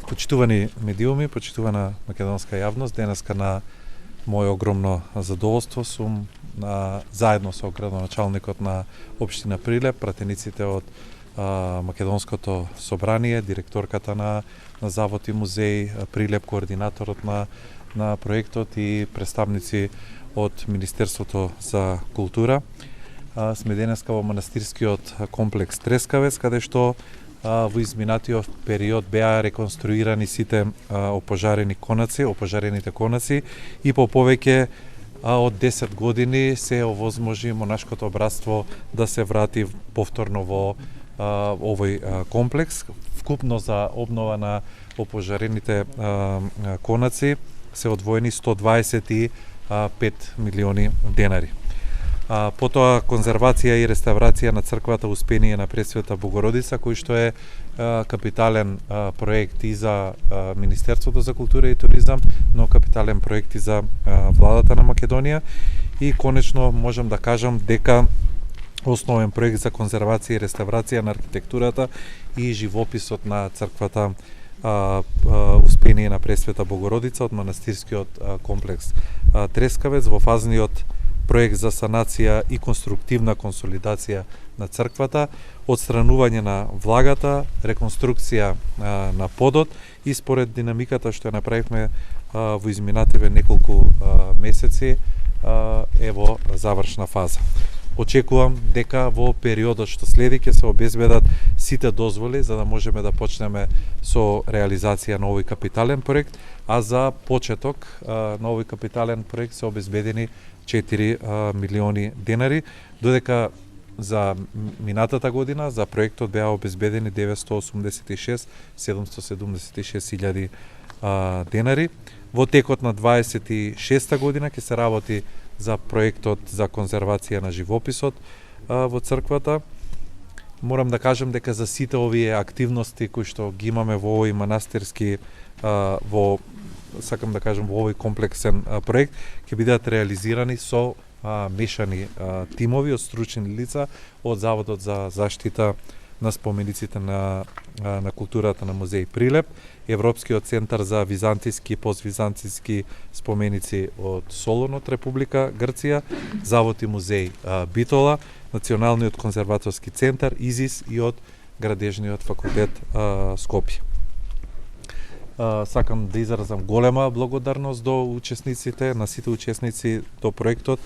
Почитувани медиуми, почитувана македонска јавност, денеска на моје огромно задоволство сум заедно со градоначалникот на општина Прилеп, пратениците од Македонското собрание, директорката на Завод и музеј Прилеп, координаторот на проектот и представници од Министерството за култура. Сме денеска во манастирскиот комплекс Трескавец, каде што во изминатиот период беа реконструирани сите опожарените конаци и по повеќе од 10 години се овозможи монашкото братство да се врати повторно во овој комплекс. Вкупно за обнова на опожарените конаци се одвоени 125 милиони денари. Потоа конзервација и реставрација на црквата Успение на Пресвета Богородица, кој што е капитален проект и за Министерството за култура и туризам, но капитален проект и за владата на Македонија. И конечно можам да кажам дека основен проект за конзервација и реставрација на архитектурата и живописот на црквата Успение на Пресвета Богородица од манастирскиот комплекс Трескавец во фазниот проект за санација и конструктивна консолидација на црквата, отстранување на влагата, реконструкција на подот и според динамиката што ја направивме во изминативе неколку месеци е во завршна фаза. Очекувам дека во периодот што следи ќе се обезбедат сите дозволи за да можеме да почнеме со реализација на овој капитален проект, а за почеток на овој капитален проект се обезбедени 4 милиони денари, додека за минатата година за проектот беа обезбедени 986.776 денари. Во текот на 26-та година ќе се работи за проектот за конзервација на живописот во црквата. Морам да кажам дека за сите овие активности кои што ги имаме во овој манастирски сакам да кажам во овој комплексен проект ќе бидат реализирани со мешани тимови од стручни лица од Заводот за заштита на спомениците на културата на музеј Прилеп, Европскиот центар за византиски и поствизантиски споменици од Солун од Република Грција, Завод и музеј Битола, Националниот конзерваторски центар ИЗИС и од Градежниот факултет Скопје. Сакам да изразам голема благодарност до учесниците, на сите учесници до проектот,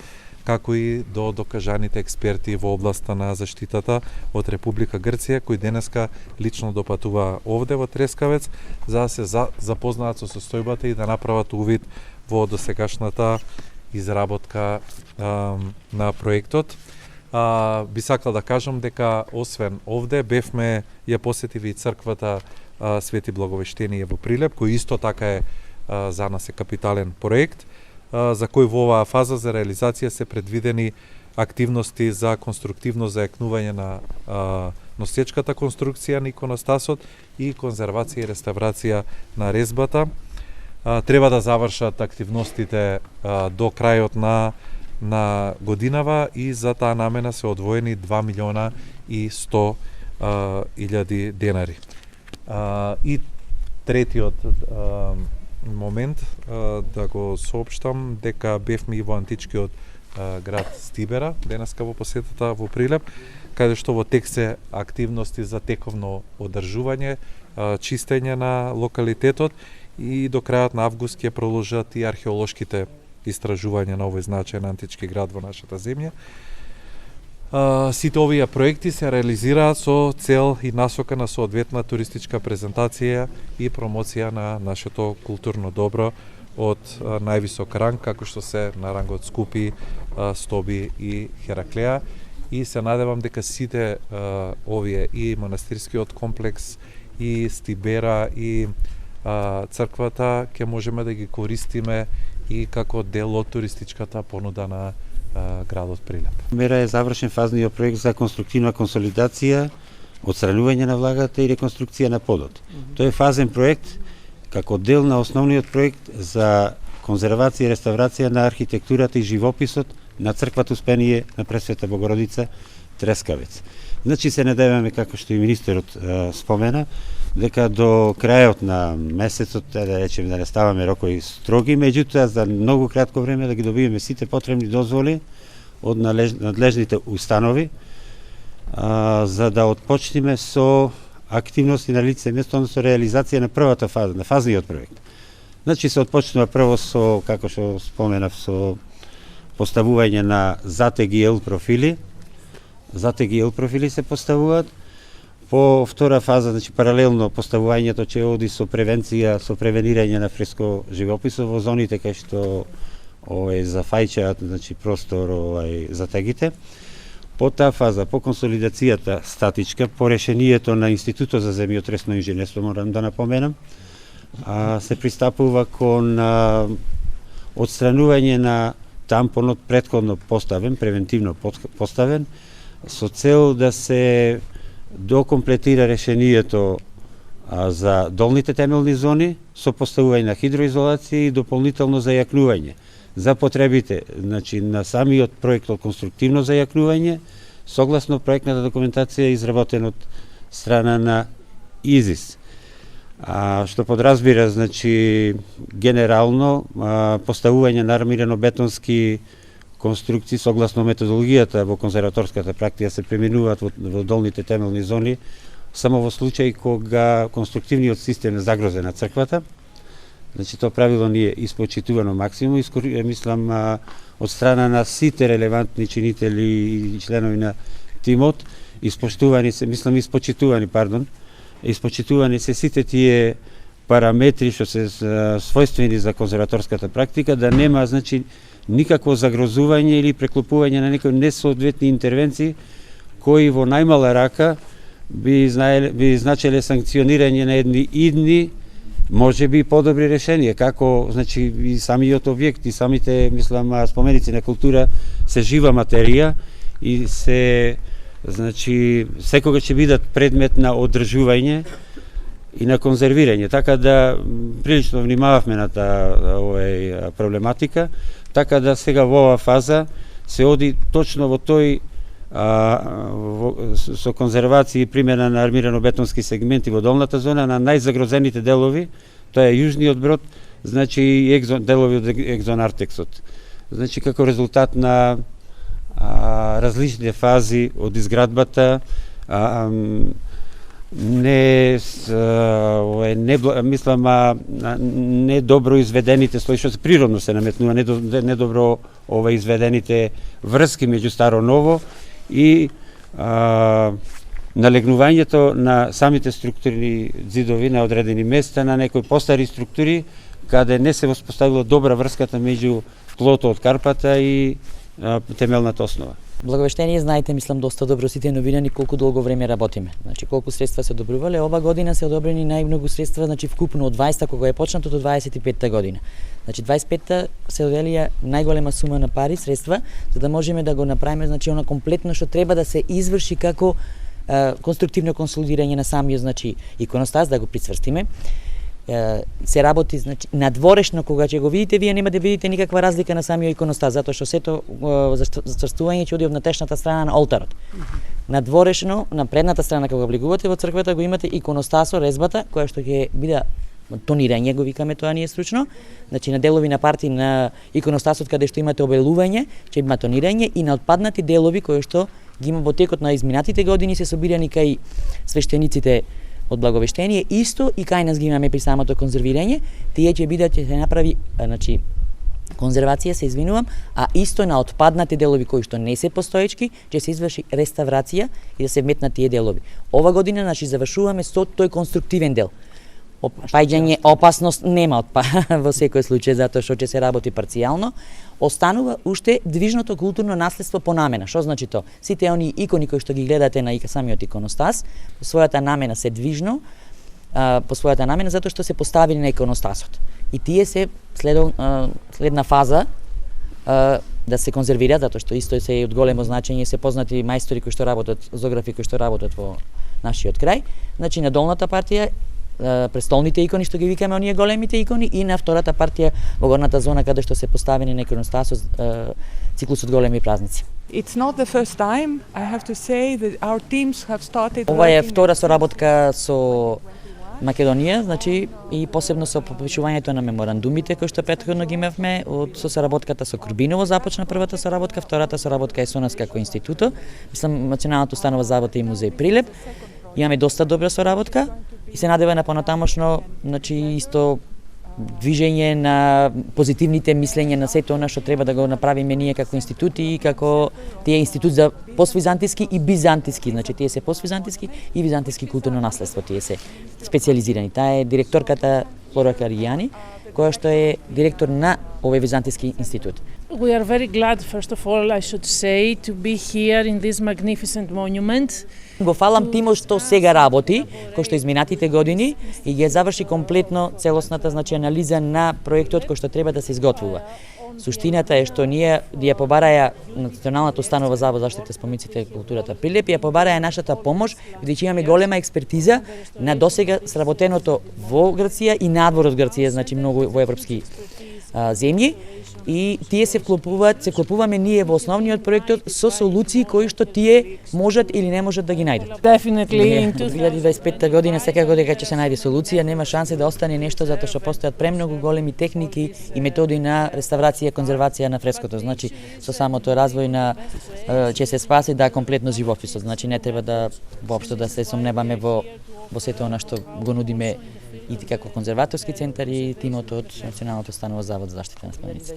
како и до докажаните експерти во областа на заштитата од Република Грција, кои денеска лично допатува овде во Трескавец, за да се запознаат со состојбата и да направат увид во досегашната изработка на проектот. Би сакал да кажам дека освен овде бевме ја посетиви и црквата Свети Благовештение во Прилеп, кој исто така е за нас е капитален проект, за кој во оваа фаза за реализација се предвидени активности за конструктивно зајакнување на носечката конструкција на иконостасот и конзервација и реставрација на резбата. Треба да завршат активностите до крајот на годинава и за таа намена се одвоени 2 милиона и 100 илјади денари. И третиот момент да го соопштам дека бевме и во античкиот град Стибера, денеска во посетата во Прилеп, каде што во тек се активности за тековно одржување, чистење на локалитетот и до крајот на август ќе продолжат и археолошките истражувања на овој значаен антички град во нашата земја. Сите овие проекти се реализираат со цел и насока на соодветна туристичка презентација и промоција на нашето културно добро од највисок ранг, како што се на рангот Скупи, Стоби и Хераклеа. И се надевам дека сите овие и манастирскиот комплекс, и Стибера, и црквата ќе можеме да ги користиме и како дел од туристичката понуда на градот Прилеп. Мера е завршен фазниот проект за конструктивна консолидација, отстранување на влагата и реконструкција на подот. Тој е фазен проект како дел на основниот проект за конзервација и реставрација на архитектурата и живописот на црквата Успение на Пресвета Богородица трескавец. Значи се надеваме, како што и министерот спомена, дека до крајот на месецот, да речем, да не ставаме рокови строги, меѓутоа за многу кратко време да ги добиеме сите потребни дозволи од надлежните установи, за да отпочнеме со активности на лице место, односно реализација на првата фаза, на фазниот проект. Значи се отпочнува прво со, како што споменав, со поставување на ZTGL профили. ZTGL профили се поставуваат. По втора фаза, значи паралелно поставувањето ќе оди со превенција, со превенирање на фреско живописот во зоните кај што зафајчаат, значи простор за тегите. По таа фаза, по консолидацијата статичка, по решението на Институтот за земјотресно инженерство, морам да напоменам, се пристапува кон отстранување на тампонот претходно поставен, превентивно поставен, со цел да се докомплетира решението за долните темелни зони со поставување на хидроизолација и дополнително зајакнување за потребите, значи на самиот проект од конструктивно зајакнување, согласно проектната документација изработена од страна на ИЗИС. Што подразбира, значи, генерално поставување на армирано-бетонски конструкции согласно методологијата во конзерваторската практика се преминуваат во долните темелни зони само во случај кога конструктивниот систем е загрозен на црквата. Значи, тоа правило ни е испочитувано максимум, мислам, од страна на сите релевантни чинители и членови на тимот, испочитувани се сите тие параметри што се својствени за конзерваторската практика, да нема, значи, никакво загрозување или преклопување на некои несоодветни интервенции кои во најмала рака би значеле санкционирање на едни идни, може би подобри решенија, како, значи, и самиот објект и самите, мислам, споменици на култура се жива материја и се, значи, секогаш ќе бидат предмет на одржување и на конзервирање, така да прилично внимававме на таа проблематика, така да сега во оваа фаза се оди точно во тој со конзервација и примена на армирано-бетонски сегменти во долната зона на најзагрозените делови, тоа е јужниот брод, значи и делови од екзонартексот. Значи како резултат на различните фази од изградбата, недобро изведените слои, што се природно се наметнува, недобро изведените врски меѓу старо ново и налегнувањето на самите структурни ѕидови на одредени места на некои постари структури каде не се воспоставила добра врската меѓу тлото од карпата и темелната основа. Благовештение, знаете, мислам, доста добро сите новинани колку долго време работиме. Значи, колку средства се одобрувале, ова година се одобрени најмногу средства, значи вкупно од 20-та кога е почнато до 25-та година. Значи 25-та се оделија најголема сума на пари, средства, за да можеме да го направиме, значи, она комплетно што треба да се изврши како конструктивно консолидирање на самиот, значи, иконостас, да го прицврстиме. Се работи, значи, надворешно, кога ќе го видите, вие нема да видите никаква разлика на самиот иконостас, затоа што сето зацрстување ќе оди од натешната страна на олтарот. Надворешно, на предната страна кога влегувате во црквата, го имате иконостасо, резбата, која што ќе биде тонирање, го викаме тоа ние стручно, значи на делови на парти на иконостасот каде што имате обелување, ќе има тонирање и на отпаднати делови кои што ги има во текот на изминатите години се собирани кај свештениците од Благовештение, исто и кај нас ги имаме при самото конзервирање, тие ќе бидат, ќе се направи, значи, конзервација, се извинувам, а исто на отпаднати делови кои што не се постоечки, ќе се изврши реставрација и да се вметнат тие делови. Ова година, значи, завршуваме со тој конструктивен дел. Паѓање, опасност нема во секој случај, затоа што ќе се работи парцијално. Останува уште движното културно наследство по намена. Што значи тоа? Сите оние икони кои што ги гледате на самиот иконостас, по својата намена се движно, по својата намена затоа што се поставени на иконостасот. И тие се следна фаза да се конзервираат, затоа што исто се од големо значење, се познати мајстори кои што работат, зографи кои што работат во нашиот крај. Значи на долната партија престолните икони, што ги викаме оние големите икони, и на втората партија во горната зона каде што се поставени на иконостасот циклусот големи празници. It's not the first time, I have to say that our teams have started. Ова е втора соработка со Македонија, значи и посебно со подпишувањето на меморандумите кои што претходно ги имавме, со соработката со Крбиново започна првата соработка, втората соработка е со нас како институто, мислам Националната установа за работа и музеј Прилеп. Имаме доста добра соработка и се надева на понатамошно, значи исто движење на позитивните мислења на сето она што треба да го направиме ние како институти и како тие институт за поствизантиски и бизантиски, значи тие се поствизантиски и византиски културно наследство, тие се специализирани. Таа е директорката Флора Каријани, која што е директор на овој византиски институт. We are very glad, first of all, I should say, to be here in this magnificent monument. Го фалам тимот што сега работи, кој што изминатите години и ги заврши комплетно целосната, значи, анализа на проектот кој што треба да се изготвува. Суштината е што ние ја побараја Националната установа за заштита спомениците и културата Прилеп, ја побараја нашата помош, бидејќи имаме голема експертиза на досега сработеното во Грција и надвор од Грција, значи многу во европски земји, и тие се вклопуваме ние во основниот проектот со солуции кои што тие можат или не можат да ги најдат. Definitely in 2025 година секако дека ќе се најде солуција, нема шансе да остане нешто затоа што постојат премногу големи техники и методи на реставрација, конзервација на фреското. Значи со самото развој на ќе се спаси комплетно живописот. Значи не треба да воопшто да се сомневаме во сето она што го нудиме и како конзерваторски центар и тимот од Националната установа за заштита на спомениците.